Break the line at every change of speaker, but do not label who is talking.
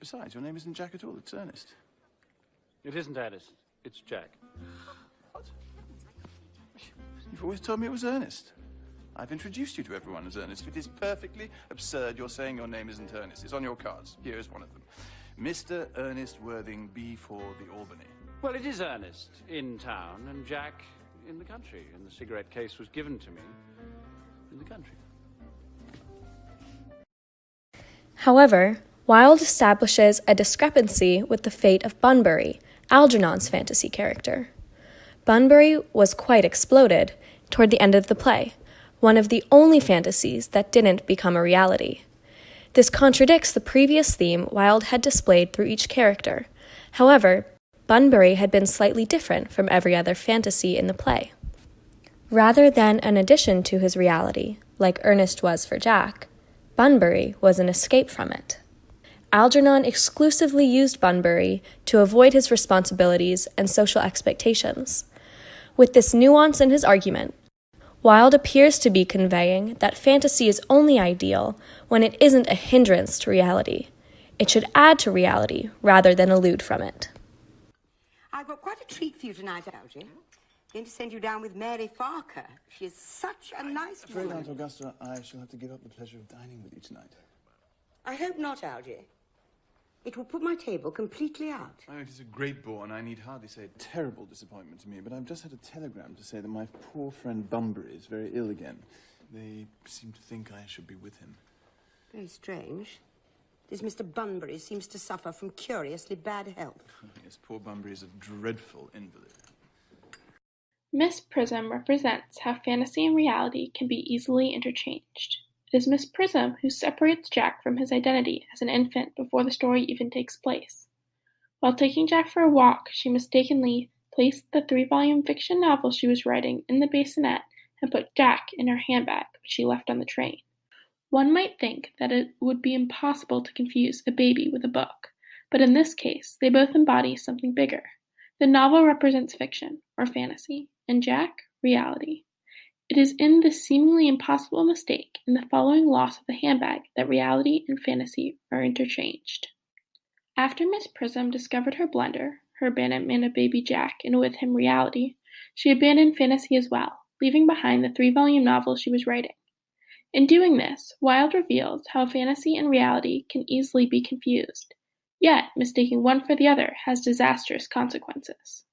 Besides, your name isn't Jack at all, it's Ernest.
It isn't Ernest. It's Jack.
What? You've always told me it was Ernest. I've introduced you to everyone as Ernest. It is perfectly absurd you're saying your name isn't Ernest. It's on your cards. Here is one of them. Mr. Ernest Worthing, B for the Albany.
Well, it is Ernest in town and Jack in the country, and the cigarette case was given to me in the country.
However, Wilde establishes a discrepancy with the fate of Bunbury, Algernon's fantasy character. Bunbury was quite exploded toward the end of the play, one of the only fantasies that didn't become a reality. This contradicts the previous theme Wilde had displayed through each character. However, Bunbury had been slightly different from every other fantasy in the play. Rather than an addition to his reality, like Ernest was for Jack, Bunbury was an escape from it. Algernon exclusively used Bunbury to avoid his responsibilities and social expectations. With this nuance in his argument, Wilde appears to be conveying that fantasy is only ideal when it isn't a hindrance to reality. It should add to reality rather than elude from it.
I've got quite a treat for you tonight, Algy. Going to send you down with Mary Farker. She is such a nice
Afraid,
woman.
Aunt Augusta, I shall have to give up the pleasure of dining with you tonight.
I hope not, Algy. It will put my table completely out.
Oh, it is a great bore, and I need hardly say a terrible disappointment to me, but I've just had a telegram to say that my poor friend Bunbury is very ill again. They seem to think I should be with him.
Very strange. This Mr. Bunbury seems to suffer from curiously bad health.
Yes, poor Bunbury is a dreadful invalid.
Miss Prism represents how fantasy and reality can be easily interchanged. It is Miss Prism who separates Jack from his identity as an infant before the story even takes place. While taking Jack for a walk, she mistakenly placed the 3-volume fiction novel she was writing in the bassinet and put Jack in her handbag, which she left on the train. One might think that it would be impossible to confuse a baby with a book, but in this case, they both embody something bigger. The novel represents fiction, or fantasy, and Jack, reality. It is in this seemingly impossible mistake in the following loss of the handbag that reality and fantasy are interchanged. After Miss Prism discovered her blunder, her abandonment of baby Jack, and with him reality, she abandoned fantasy as well, leaving behind the 3-volume novel she was writing. In doing this, Wilde reveals how fantasy and reality can easily be confused, yet mistaking one for the other has disastrous consequences.